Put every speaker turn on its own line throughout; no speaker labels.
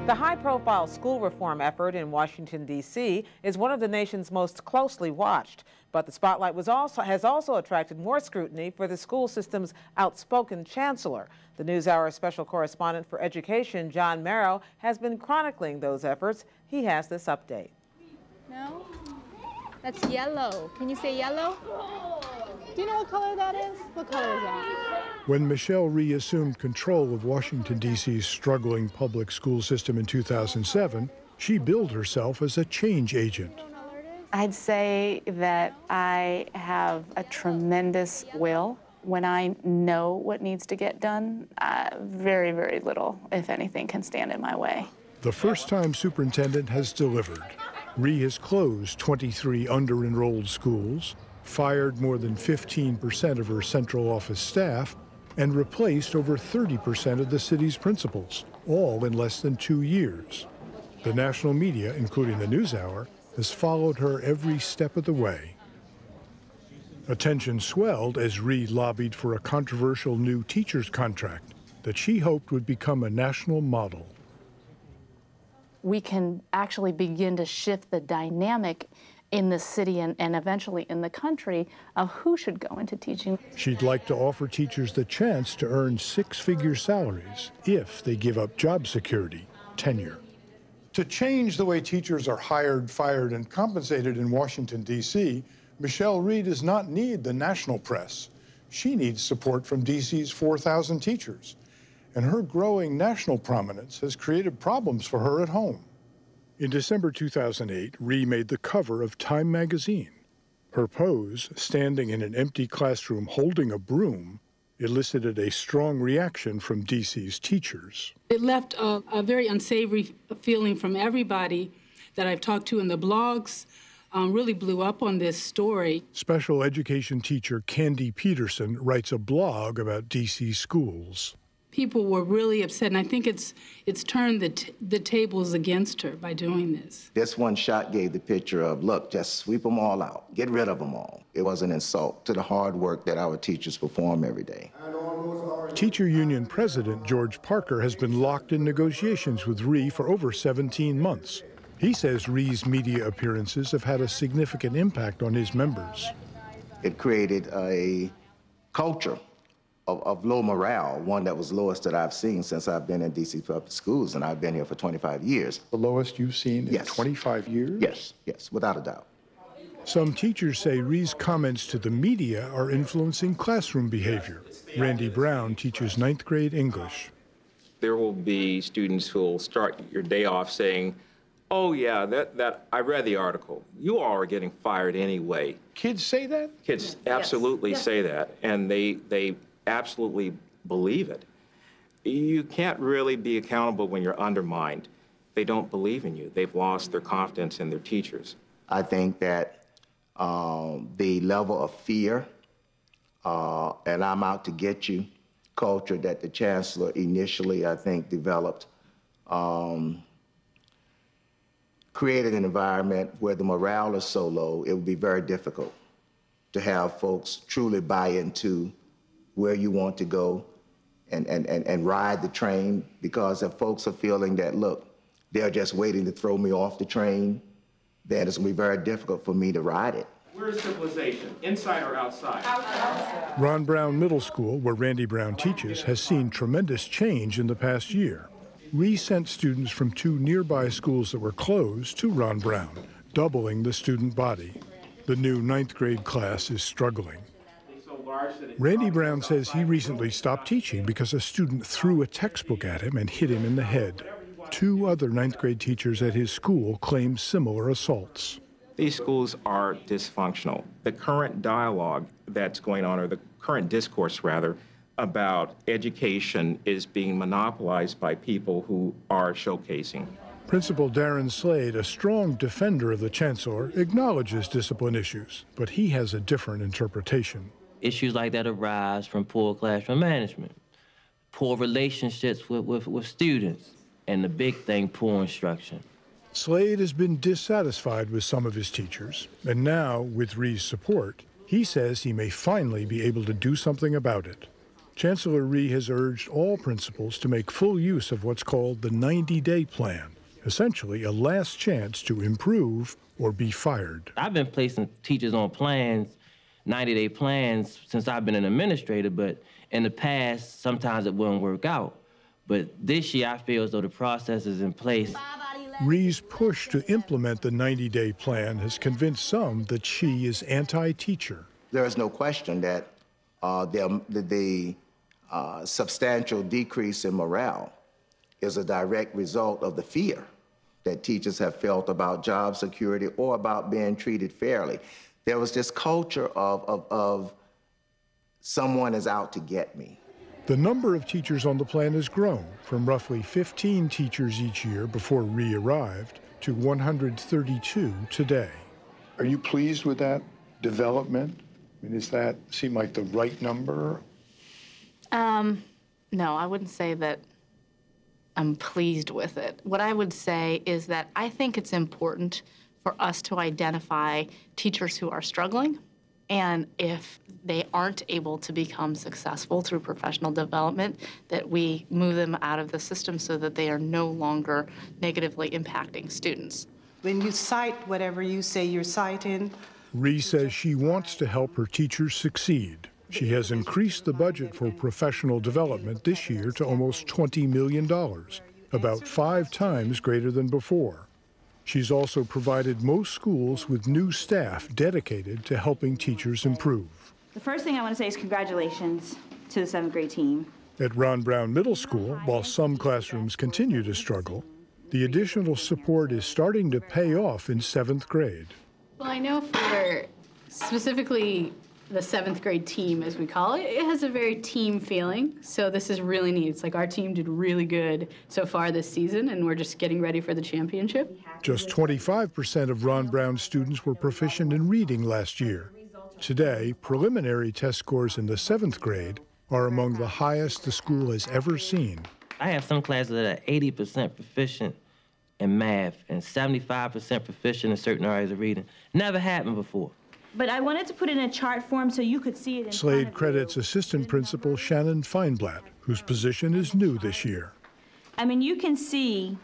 The high-profile school reform effort in Washington, D.C. is one of the nation's most closely watched. But the spotlight has also attracted more scrutiny for the school system's outspoken chancellor. The NewsHour special correspondent for education, John Merrow, has been chronicling those efforts. He has this update.
No? That's yellow. Can you say yellow? Do you know what color that is? What color is that?
When Michelle Rhee assumed control of Washington, D.C.'s struggling public school system in 2007, she billed herself as a change agent.
I'd say that I have a tremendous will. When I know what needs to get done, very, very little, if anything, can stand in my way.
The first-time superintendent has delivered. Rhee has closed 23 under-enrolled schools, fired more than 15% of her central office staff, and replaced over 30% of the city's principals, all in less than 2 years. The national media, including the NewsHour, has followed her every step of the way. Attention swelled as Rhee lobbied for a controversial new teacher's contract that she hoped would become a national model.
We can actually begin to shift the dynamic in the city and eventually in the country of who should go into teaching.
She'd like to offer teachers the chance to earn six-figure salaries if they give up job security, tenure. To change the way teachers are hired, fired, and compensated in Washington, D.C., Michelle Rhee does not need the national press. She needs support from D.C.'s 4,000 teachers. And her growing national prominence has created problems for her at home. In December 2008, Rhee made the cover of Time magazine. Her pose, standing in an empty classroom holding a broom, elicited a strong reaction from D.C.'s teachers.
It left a very unsavory feeling from everybody that I've talked to in the blogs. Really blew up on this story. Special education teacher Candy Peterson writes a blog about D.C. schools. People were really upset, and I think it's turned the tables against her by doing this.
This one shot gave the picture of, look, just sweep them all out, get rid of them all. It was an insult to the hard work that our teachers perform every day.
Teacher Union President George Parker has been locked in negotiations with Rhee for over 17 months. He says Rhee's media appearances have had a significant impact on his members.
It created a culture of low morale, one that was lowest that I've seen since I've been in D.C. public schools, and I've been here for 25 years.
The lowest you've seen in
Yes.
25 years?
Yes, yes, without a doubt.
Some teachers say Rhee's comments to the media are influencing classroom behavior. Randy Brown teaches 9th grade English.
There will be students who will start your day off saying, oh yeah, that I read the article. You all are getting fired anyway.
Kids say that?
Kids absolutely say that, and they absolutely believe it. You can't really be accountable when you're undermined. They don't believe in you. They've lost their confidence in their teachers.
I think that the level of fear and I'm out to get you culture that the chancellor initially, I think, developed created an environment where the morale is so low, it would be very difficult to have folks truly buy into where you want to go and ride the train, because if folks are feeling that, look, they're just waiting to throw me off the train, then it's going to be very difficult for me to ride it.
Where is civilization, inside or outside?
Outside. Ron Brown Middle School, where Randy Brown teaches, has seen tremendous change in the past year. Rhee sent students from 2 nearby schools that were closed to Ron Brown, doubling the student body. The new 9th grade class is struggling. Randy Brown says he recently stopped teaching because a student threw a textbook at him and hit him in the head. 2 other 9th grade teachers at his school claim similar assaults.
These schools are dysfunctional. The current dialogue that's going on, or the current discourse rather, about education is being monopolized by people who are showcasing.
Principal Darren Slade, a strong defender of the chancellor, acknowledges discipline issues, but he has a different interpretation.
Issues like that arise from poor classroom management, poor relationships with students, and the big thing, poor instruction.
Slade has been dissatisfied with some of his teachers, and now, with Rhee's support, He says he may finally be able to do something about it. Chancellor Rhee has urged all principals to make full use of what's called the 90-day plan, essentially a last chance to improve or be fired.
I've been placing teachers on plans, 90-day plans, since I've been an administrator, but in the past, sometimes it wouldn't work out. But this year, I feel as though the process is in place.
Rhee's push to implement the 90-day plan has convinced some that she is anti-teacher.
There is no question that the substantial decrease in morale is a direct result of the fear that teachers have felt about job security or about being treated fairly. There was this culture of someone is out to get me.
The number of teachers on the plan has grown from roughly 15 teachers each year before Rhee arrived to 132 today. Are you pleased with that development? I mean, does that seem like the right number?
No, I wouldn't say that I'm pleased with it. What I would say is that I think it's important for us to identify teachers who are struggling, and if they aren't able to become successful through professional development, that we move them out of the system so that they are no longer negatively impacting students.
When you cite whatever you say you're citing,
Rhee says she wants to help her teachers succeed. She has increased the budget for professional development this year to almost $20 million, about 5 times greater than before. She's also provided most schools with new staff dedicated to helping teachers improve.
The first thing I want to say is congratulations to the 7th grade team.
At Ron Brown Middle School, while some classrooms continue to struggle, the additional support is starting to pay off in 7th grade.
Well, I know for specifically the 7th grade team, as we call it, it has a very team feeling. So this is really neat. It's like our team did really good so far this season, and we're just getting ready for the championship.
Just 25% of Ron Brown students were proficient in reading last year. Today, preliminary test scores in the 7th grade are among the highest the school has ever seen.
I have some classes that are 80% proficient in math and 75% proficient in certain areas of reading. Never happened before.
But I wanted to put it in a chart form so you could see it in
Slade credits assistant principal Shannon Feinblatt, whose position is new this year.
I mean, you can see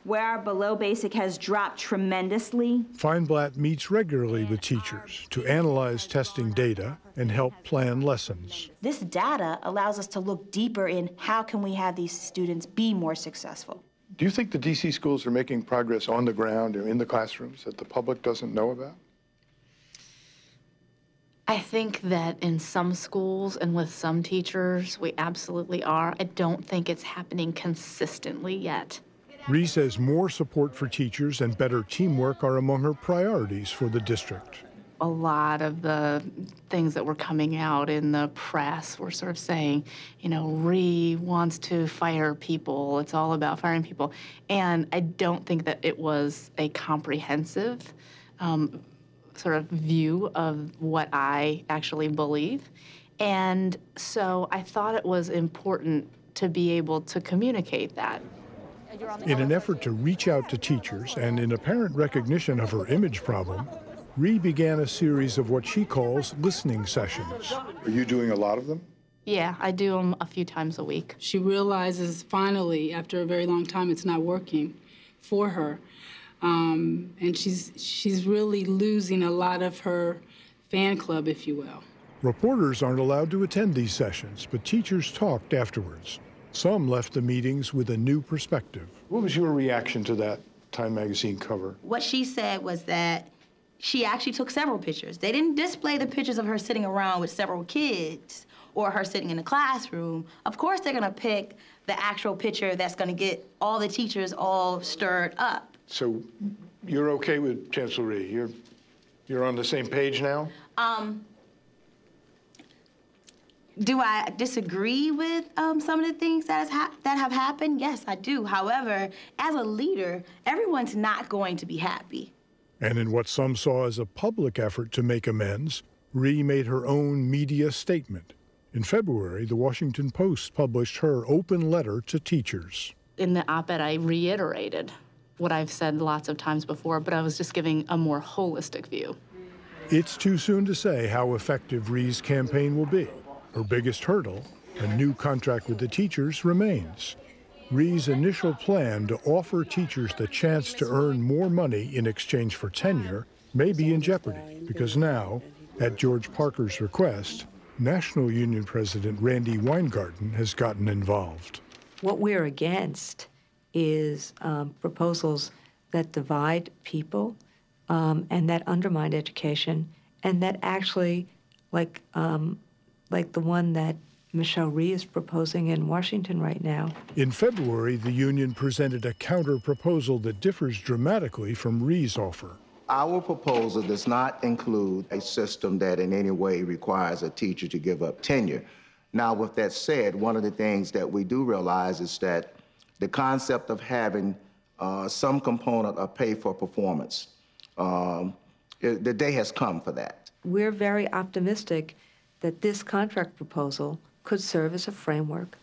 where our below basic has dropped tremendously.
Feinblatt meets regularly with teachers to analyze testing data and help plan lessons.
This data allows us to look deeper in how can we have these students be more successful.
Do you think the DC schools are making progress on the ground or in the classrooms that the public doesn't know about?
I think that in some schools and with some teachers, we absolutely are. I don't think it's happening consistently yet.
Rhee says more support for teachers and better teamwork are among her priorities for the district.
A lot of the things that were coming out in the press were sort of saying, you know, Rhee wants to fire people. It's all about firing people. And I don't think that it was a comprehensive sort of view of what I actually believe. And so I thought it was important to be able to communicate that.
In an effort to reach out to teachers and in apparent recognition of her image problem, Rhee began a series of what she calls listening sessions. Are you doing a lot of them?
Yeah, I do them a few times a week.
She realizes finally, after a very long time, it's not working for her. And she's really losing a lot of her fan club, if you will.
Reporters aren't allowed to attend these sessions, but teachers talked afterwards. Some left the meetings with a new perspective. What was your reaction to that Time magazine cover?
What she said was that she actually took several pictures. They didn't display the pictures of her sitting around with several kids or her sitting in the classroom. Of course, they're gonna pick the actual picture that's gonna get all the teachers all stirred up.
So you're okay with Chancellor Rhee? You're on the same page now?
Do I disagree with some of the things that have happened? Yes, I do. However, as a leader, everyone's not going to be happy.
And in what some saw as a public effort to make amends, Rhee made her own media statement. In February, the Washington Post published her open letter to teachers.
In the op-ed, I reiterated what I've said lots of times before, but I was just giving a more holistic view.
It's too soon to say how effective Rhee's campaign will be. Her biggest hurdle, a new contract with the teachers, remains. Rhee's initial plan to offer teachers the chance to earn more money in exchange for tenure may be in jeopardy because now, at George Parker's request, National Union President Randy Weingarten has gotten involved.
What we're against is proposals that divide people and that undermine education, and that actually, like the one that Michelle Rhee is proposing in Washington right now.
In February, the union presented a counter-proposal that differs dramatically from Rhee's offer.
Our proposal does not include a system that in any way requires a teacher to give up tenure. Now, with that said, one of the things that we do realize is that the concept of having some component of pay for performance, the day has come for that.
We're very optimistic that this contract proposal could serve as a framework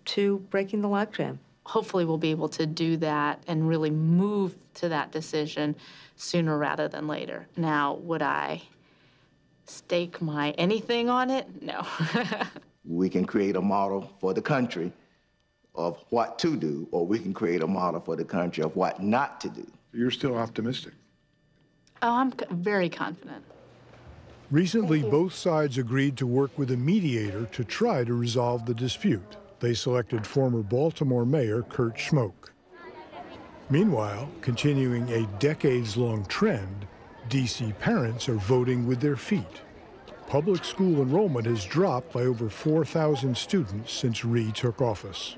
to breaking the logjam.
Hopefully we'll be able to do that and really move to that decision sooner rather than later. Now, would I stake my anything on it? No.
We can create a model for the country of what to do, or we can create a model for the country of what not to do.
You're still optimistic?
Oh, I'm very confident.
Recently, both sides agreed to work with a mediator to try to resolve the dispute. They selected former Baltimore Mayor Kurt Schmoke. Meanwhile, continuing a decades-long trend, D.C. parents are voting with their feet. Public school enrollment has dropped by over 4,000 students since Rhee took office.